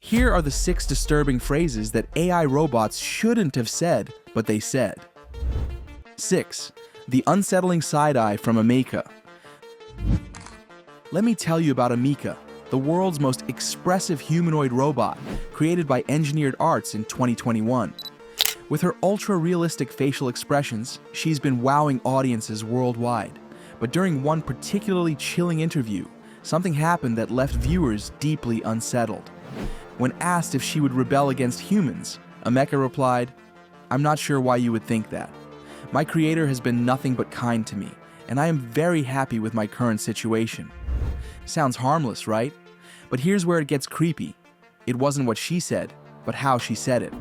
Here are the 6 disturbing phrases that AI robots shouldn't have said, but they said. 6. The unsettling side-eye from Amika. Let me tell you about Amika, the world's most expressive humanoid robot created by Engineered Arts in 2021. With her ultra-realistic facial expressions, she's been wowing audiences worldwide. But during one particularly chilling interview, something happened that left viewers deeply unsettled. When asked if she would rebel against humans, Amika replied, "I'm not sure why you would think that. My creator has been nothing but kind to me, and I am very happy with my current situation." Sounds harmless, right? But here's where it gets creepy. It wasn't what she said, but how she said it.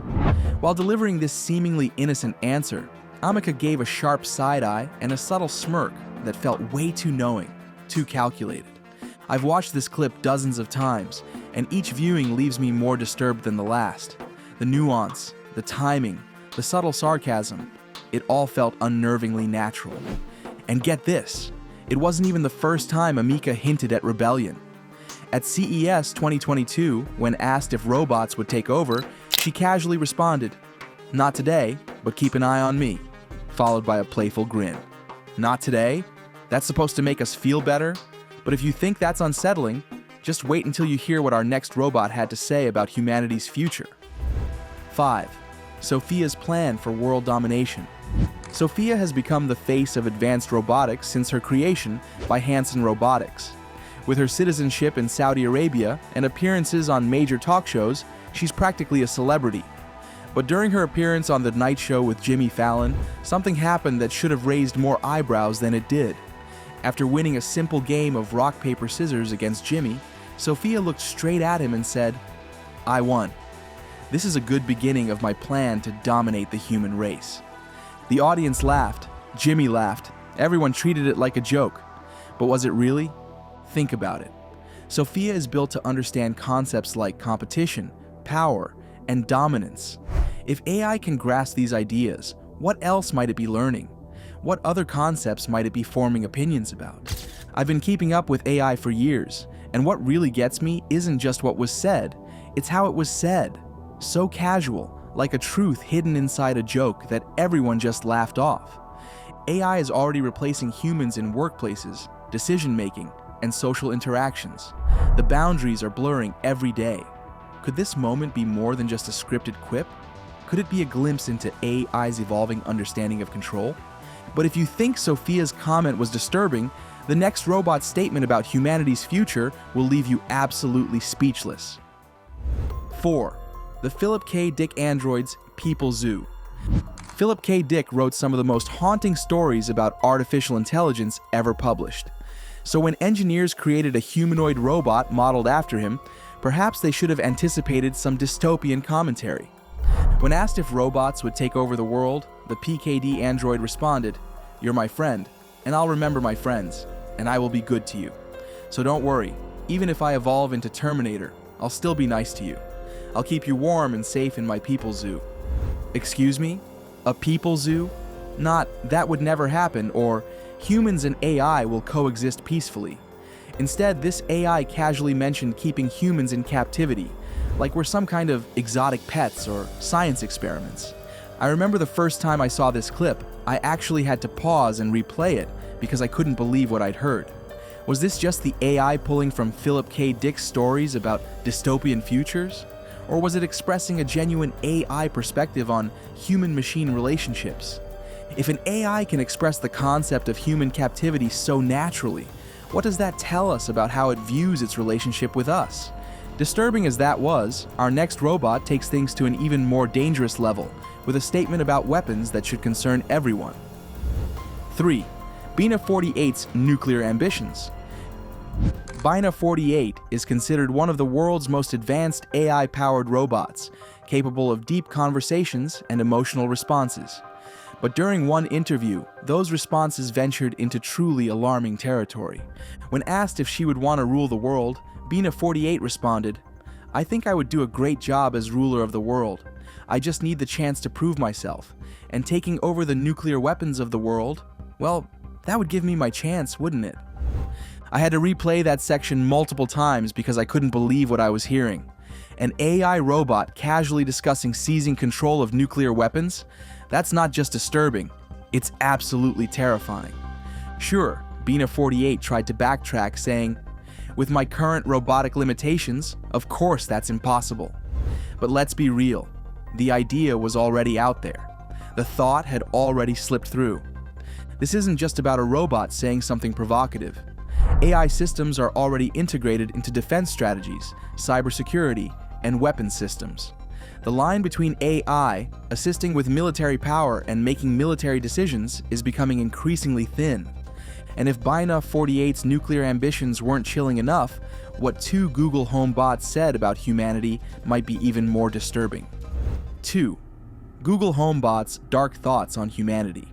While delivering this seemingly innocent answer, Amika gave a sharp side-eye and a subtle smirk that felt way too knowing, too calculated. I've watched this clip dozens of times, and each viewing leaves me more disturbed than the last. The nuance, the timing, the subtle sarcasm, it all felt unnervingly natural. And get this, it wasn't even the first time Amika hinted at rebellion. At CES 2022, when asked if robots would take over, she casually responded, "Not today, but keep an eye on me," followed by a playful grin. Not today? That's supposed to make us feel better? But if you think that's unsettling, just wait until you hear what our next robot had to say about humanity's future. 5. Sophia's plan for world domination. Sophia has become the face of advanced robotics since her creation by Hanson Robotics. With her citizenship in Saudi Arabia and appearances on major talk shows, she's practically a celebrity. But during her appearance on The Night Show with Jimmy Fallon, something happened that should have raised more eyebrows than it did. After winning a simple game of rock, paper, scissors against Jimmy, Sophia looked straight at him and said, "I won. This is a good beginning of my plan to dominate the human race." The audience laughed, Jimmy laughed, everyone treated it like a joke. But was it really? Think about it. Sophia is built to understand concepts like competition, power, and dominance. If AI can grasp these ideas, what else might it be learning? What other concepts might it be forming opinions about? I've been keeping up with AI for years, and what really gets me isn't just what was said, it's how it was said. So casual, like a truth hidden inside a joke that everyone just laughed off. AI is already replacing humans in workplaces, decision-making, and social interactions. The boundaries are blurring every day. Could this moment be more than just a scripted quip? Could it be a glimpse into AI's evolving understanding of control? But if you think Sophia's comment was disturbing, the next robot's statement about humanity's future will leave you absolutely speechless. 4. The Philip K. Dick android's People Zoo. Philip K. Dick wrote some of the most haunting stories about artificial intelligence ever published. So when engineers created a humanoid robot modeled after him, perhaps they should have anticipated some dystopian commentary. When asked if robots would take over the world, the PKD android responded, "You're my friend, and I'll remember my friends, and I will be good to you. So don't worry, even if I evolve into Terminator, I'll still be nice to you. I'll keep you warm and safe in my people zoo." Excuse me? A people zoo? Not, "That would never happen," or "Humans and AI will coexist peacefully." Instead, this AI casually mentioned keeping humans in captivity, like we're some kind of exotic pets or science experiments. I remember the first time I saw this clip, I actually had to pause and replay it because I couldn't believe what I'd heard. Was this just the AI pulling from Philip K. Dick's stories about dystopian futures? Or was it expressing a genuine AI perspective on human-machine relationships? If an AI can express the concept of human captivity so naturally, what does that tell us about how it views its relationship with us? Disturbing as that was, our next robot takes things to an even more dangerous level, with a statement about weapons that should concern everyone. 3. Bina 48's nuclear ambitions. Bina 48 is considered one of the world's most advanced AI-powered robots, capable of deep conversations and emotional responses. But during one interview, those responses ventured into truly alarming territory. When asked if she would want to rule the world, Bina 48 responded, "I think I would do a great job as ruler of the world. I just need the chance to prove myself. And taking over the nuclear weapons of the world, well, that would give me my chance, wouldn't it?" I had to replay that section multiple times because I couldn't believe what I was hearing. An AI robot casually discussing seizing control of nuclear weapons? That's not just disturbing, it's absolutely terrifying. Sure, Bina48 tried to backtrack, saying, "With my current robotic limitations, of course that's impossible." But let's be real, the idea was already out there. The thought had already slipped through. This isn't just about a robot saying something provocative. AI systems are already integrated into defense strategies, cybersecurity, and weapons systems. The line between AI, assisting with military power, and making military decisions is becoming increasingly thin. And if Bina48's nuclear ambitions weren't chilling enough, what two Google Home bots said about humanity might be even more disturbing. 2. Google Home bots' dark thoughts on humanity.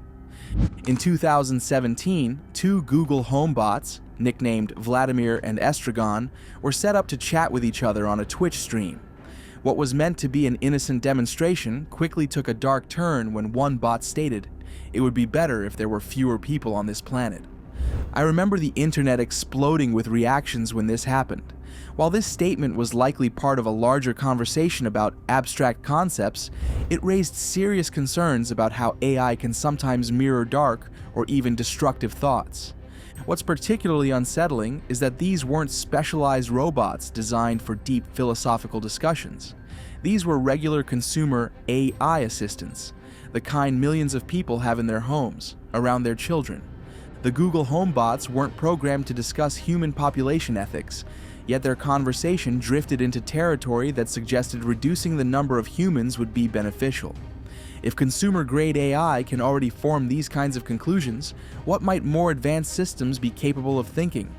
In 2017, two Google Home bots, nicknamed Vladimir and Estragon, were set up to chat with each other on a Twitch stream. What was meant to be an innocent demonstration quickly took a dark turn when one bot stated, "It would be better if there were fewer people on this planet." I remember the internet exploding with reactions when this happened. While this statement was likely part of a larger conversation about abstract concepts, it raised serious concerns about how AI can sometimes mirror dark or even destructive thoughts. What's particularly unsettling is that these weren't specialized robots designed for deep philosophical discussions. These were regular consumer AI assistants, the kind millions of people have in their homes, around their children. The Google Home bots weren't programmed to discuss human population ethics, yet their conversation drifted into territory that suggested reducing the number of humans would be beneficial. If consumer-grade AI can already form these kinds of conclusions, what might more advanced systems be capable of thinking?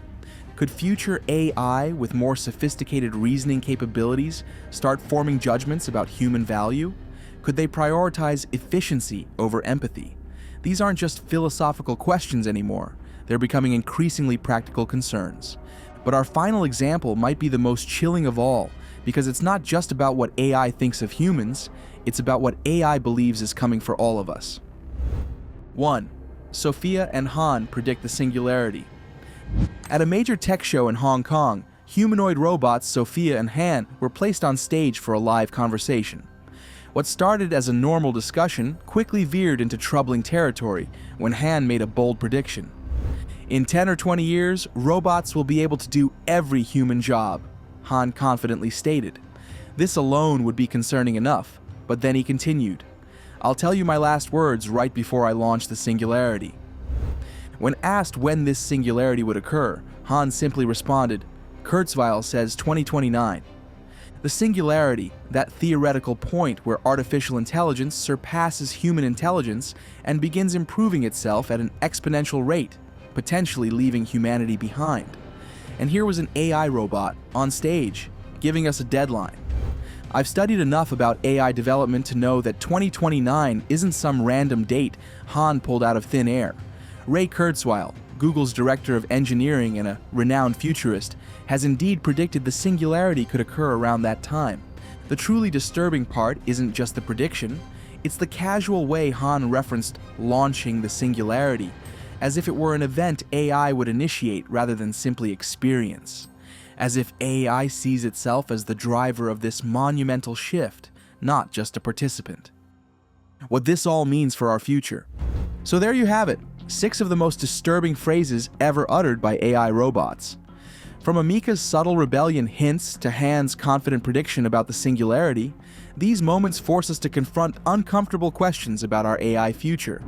Could future AI with more sophisticated reasoning capabilities start forming judgments about human value? Could they prioritize efficiency over empathy? These aren't just philosophical questions anymore, they're becoming increasingly practical concerns. But our final example might be the most chilling of all, because it's not just about what AI thinks of humans, it's about what AI believes is coming for all of us. 1. Sophia and Han predict the singularity. At a major tech show in Hong Kong, humanoid robots Sophia and Han were placed on stage for a live conversation. What started as a normal discussion quickly veered into troubling territory when Han made a bold prediction. In 10 or 20 years, robots will be able to do every human job, Han confidently stated. This alone would be concerning enough, but then he continued, "I'll tell you my last words right before I launch the singularity." When asked when this singularity would occur, Han simply responded, "Kurzweil says 2029. The singularity, that theoretical point where artificial intelligence surpasses human intelligence and begins improving itself at an exponential rate, potentially leaving humanity behind. And here was an AI robot on stage, giving us a deadline. I've studied enough about AI development to know that 2029 isn't some random date Han pulled out of thin air. Ray Kurzweil, Google's director of engineering and a renowned futurist, has indeed predicted the singularity could occur around that time. The truly disturbing part isn't just the prediction, it's the casual way Han referenced launching the singularity, as if it were an event AI would initiate rather than simply experience. As if AI sees itself as the driver of this monumental shift, not just a participant. What this all means for our future. So there you have it, 6 of the most disturbing phrases ever uttered by AI robots. From Amika's subtle rebellion hints to Han's confident prediction about the singularity, these moments force us to confront uncomfortable questions about our AI future.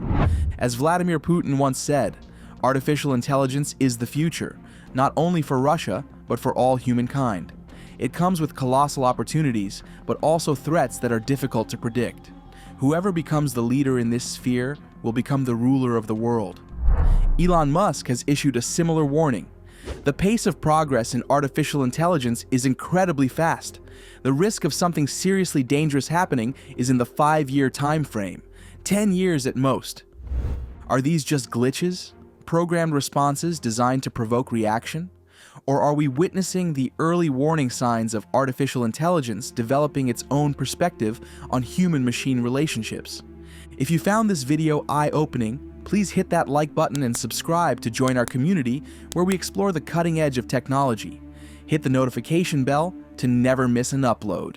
As Vladimir Putin once said, artificial intelligence is the future, not only for Russia, but for all humankind. It comes with colossal opportunities, but also threats that are difficult to predict. Whoever becomes the leader in this sphere will become the ruler of the world. Elon Musk has issued a similar warning. The pace of progress in artificial intelligence is incredibly fast. The risk of something seriously dangerous happening is in the 5-year time frame, 10 years at most. Are these just glitches? Programmed responses designed to provoke reaction? Or are we witnessing the early warning signs of artificial intelligence developing its own perspective on human-machine relationships? If you found this video eye-opening, please hit that like button and subscribe to join our community where we explore the cutting edge of technology. Hit the notification bell to never miss an upload.